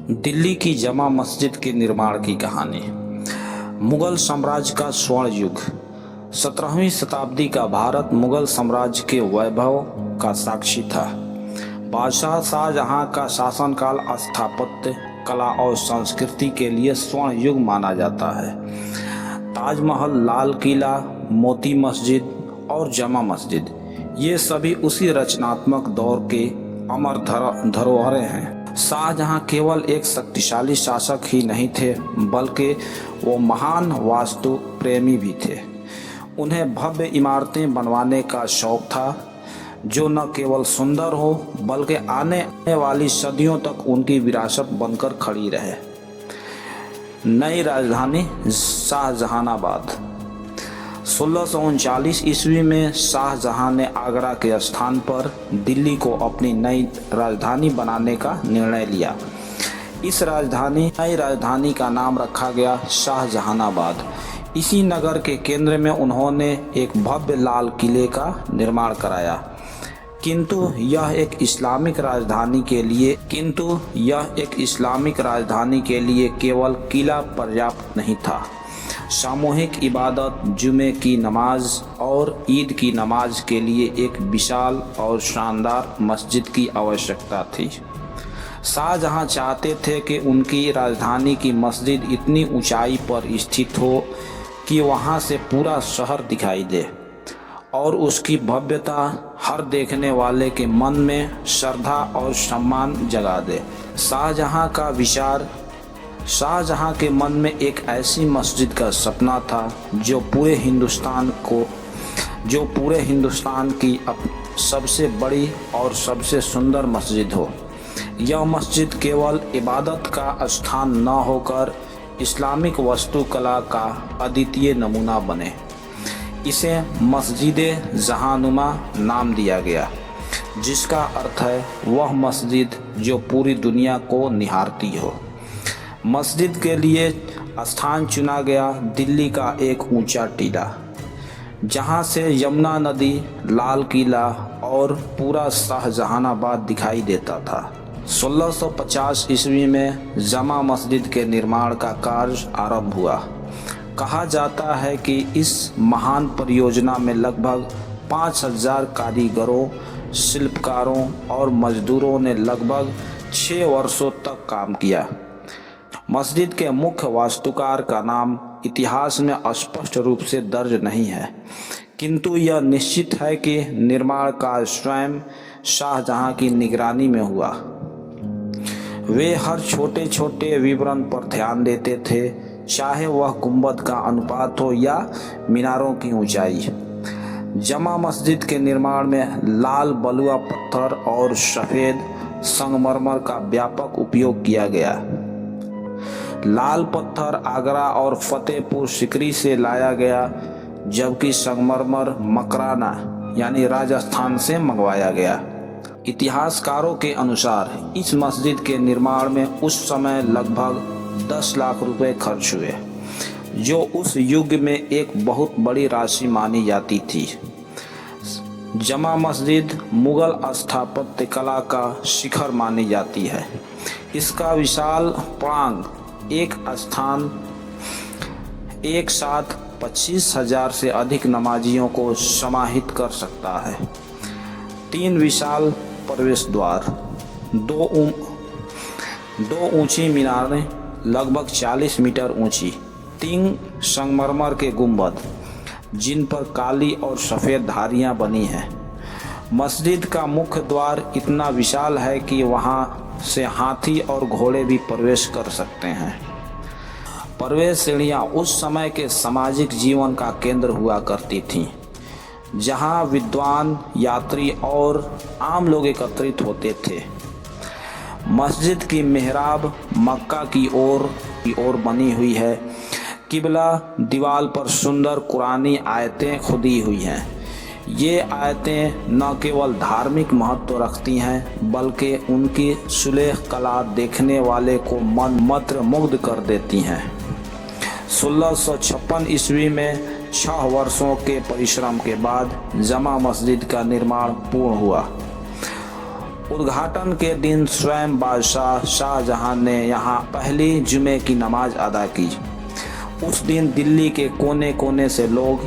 दिल्ली की जमा मस्जिद के निर्माण की कहानी। मुगल साम्राज्य का स्वर्ण युग। 17वीं शताब्दी का भारत मुगल साम्राज्य के वैभव का साक्षी था। बादशाह शाहजहां का शासनकाल स्थापत्य कला और संस्कृति के लिए स्वर्ण युग माना जाता है। ताजमहल, लाल किला, मोती मस्जिद और जमा मस्जिद, ये सभी उसी रचनात्मक दौर के अमर धरोहरें हैं। शाहजहां केवल एक शक्तिशाली शासक ही नहीं थे, बल्कि वो महान वास्तु प्रेमी भी थे। उन्हें भव्य इमारतें बनवाने का शौक था, जो न केवल सुंदर हो बल्कि आने वाली सदियों तक उनकी विरासत बनकर खड़ी रहे। नई राजधानी शाहजहानाबाद। 1639 ईस्वी में शाहजहां ने आगरा के स्थान पर दिल्ली को अपनी नई राजधानी बनाने का निर्णय लिया। इस नई राजधानी का नाम रखा गया शाहजहानाबाद। इसी नगर के केंद्र में उन्होंने एक भव्य लाल किले का निर्माण कराया। किंतु यह एक इस्लामिक राजधानी के लिए केवल किला पर्याप्त नहीं था। सामूहिक इबादत, जुमे की नमाज और ईद की नमाज के लिए एक विशाल और शानदार मस्जिद की आवश्यकता थी। शाहजहां चाहते थे कि उनकी राजधानी की मस्जिद इतनी ऊंचाई पर स्थित हो कि वहां से पूरा शहर दिखाई दे और उसकी भव्यता हर देखने वाले के मन में श्रद्धा और सम्मान जगा दे। शाहजहां के मन में एक ऐसी मस्जिद का सपना था जो पूरे हिंदुस्तान की सबसे बड़ी और सबसे सुंदर मस्जिद हो। यह मस्जिद केवल इबादत का स्थान न होकर इस्लामिक वास्तुकला का अद्वितीय नमूना बने। इसे मस्जिद जहानुमा नाम दिया गया, जिसका अर्थ है वह मस्जिद जो पूरी दुनिया को निहारती हो। मस्जिद के लिए स्थान चुना गया दिल्ली का एक ऊंचा टीला, जहां से यमुना नदी, लाल किला और पूरा शाहजहानाबाद दिखाई देता था। 1650 ईस्वी में जमा मस्जिद के निर्माण का कार्य आरंभ हुआ। कहा जाता है कि इस महान परियोजना में लगभग 5000 कारीगरों, शिल्पकारों और मजदूरों ने लगभग 6 वर्षों तक काम किया। मस्जिद के मुख्य वास्तुकार का नाम इतिहास में स्पष्ट रूप से दर्ज नहीं है, किंतु यह निश्चित है कि निर्माण कार्य स्वयं शाहजहां की निगरानी में हुआ। वे हर छोटे छोटे विवरण पर ध्यान देते थे, चाहे वह गुंबद का अनुपात हो या मीनारों की ऊंचाई। जमा मस्जिद के निर्माण में लाल बलुआ पत्थर और सफ़ेद संगमरमर का व्यापक उपयोग किया गया। लाल पत्थर आगरा और फतेहपुर सिकरी से लाया गया, जबकि संगमरमर मकराना यानी राजस्थान से मंगवाया गया। इतिहासकारों के अनुसार इस मस्जिद के निर्माण में उस समय लगभग 10 लाख रुपए खर्च हुए, जो उस युग में एक बहुत बड़ी राशि मानी जाती थी। जमा मस्जिद मुगल स्थापत्य कला का शिखर मानी जाती है। इसका विशाल प्रांगण एक साथ 25,000 से अधिक नमाजियों को समाहित कर सकता है। 3 विशाल प्रवेश द्वार, 2 ऊंची मीनारें लगभग 40 मीटर ऊंची, 3 संगमरमर के गुंबद जिन पर काली और सफ़ेद धारियां बनी हैं। मस्जिद का मुख्य द्वार इतना विशाल है कि वहां से हाथी और घोड़े भी प्रवेश कर सकते हैं। प्रवेश सीढ़ियाँ उस समय के सामाजिक जीवन का केंद्र हुआ करती थीं, जहां विद्वान, यात्री और आम लोग एकत्रित होते थे। मस्जिद की मेहराब मक्का की ओर बनी हुई है। किबला दीवार पर सुंदर कुरानी आयतें खुदी हुई हैं। ये आयतें न केवल धार्मिक महत्व रखती हैं, बल्कि उनकी सुलेख कला देखने वाले को मंत्रमुग्ध कर देती हैं। 1656 ईस्वी में 6 वर्षों के परिश्रम के बाद जमा मस्जिद का निर्माण पूर्ण हुआ। उद्घाटन के दिन स्वयं बादशाह शाहजहां ने यहाँ पहली जुमे की नमाज अदा की। उस दिन दिल्ली के कोने कोने से लोग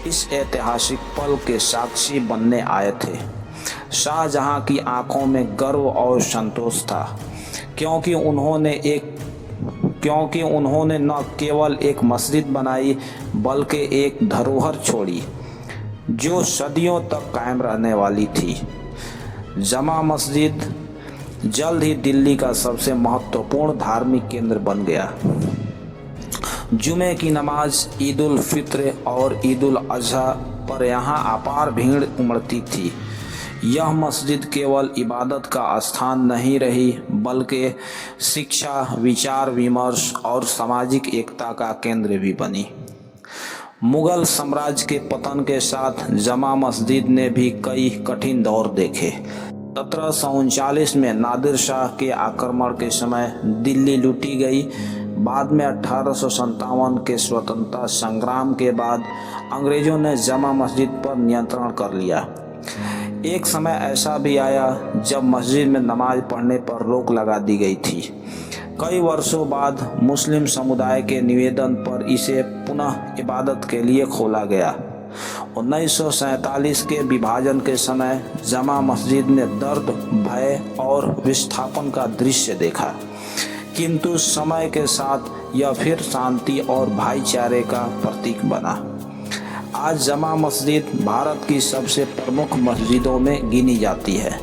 इस ऐतिहासिक पल के साक्षी बनने आए थे। शाहजहां की आंखों में गर्व और संतोष था, क्योंकि उन्होंने न केवल एक मस्जिद बनाई बल्कि एक धरोहर छोड़ी जो सदियों तक कायम रहने वाली थी। जमा मस्जिद जल्द ही दिल्ली का सबसे महत्वपूर्ण धार्मिक केंद्र बन गया। जुमे की नमाज, ईद उल फित्र और ईद उल अजहा पर यहाँ अपार भीड़ उमड़ती थी। यह मस्जिद केवल इबादत का स्थान नहीं रही बल्कि शिक्षा, विचार विमर्श और सामाजिक एकता का केंद्र भी बनी। मुगल साम्राज्य के पतन के साथ जमा मस्जिद ने भी कई कठिन दौर देखे। 1739 में नादिर शाह के आक्रमण के समय दिल्ली लूटी गई। बाद में 1857 के स्वतंत्रता संग्राम के बाद अंग्रेजों ने जमा मस्जिद पर नियंत्रण कर लिया। एक समय ऐसा भी आया जब मस्जिद में नमाज पढ़ने पर रोक लगा दी गई थी। कई वर्षों बाद मुस्लिम समुदाय के निवेदन पर इसे पुनः इबादत के लिए खोला गया। 1947 के विभाजन के समय जमा मस्जिद ने दर्द, भय और विस्थापन का दृश्य देखा, किंतु समय के साथ यह फिर शांति और भाईचारे का प्रतीक बना। आज जमा मस्जिद भारत की सबसे प्रमुख मस्जिदों में गिनी जाती है।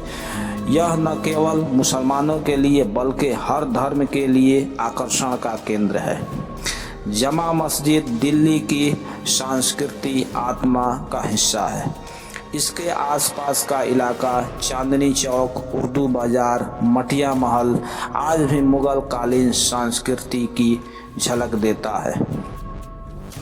यह न केवल मुसलमानों के लिए बल्कि हर धर्म के लिए आकर्षण का केंद्र है। जमा मस्जिद दिल्ली की सांस्कृतिक आत्मा का हिस्सा है। इसके आसपास का इलाका, चांदनी चौक, उर्दू बाजार, मटिया महल आज भी मुगल कालीन संस्कृति की झलक देता है।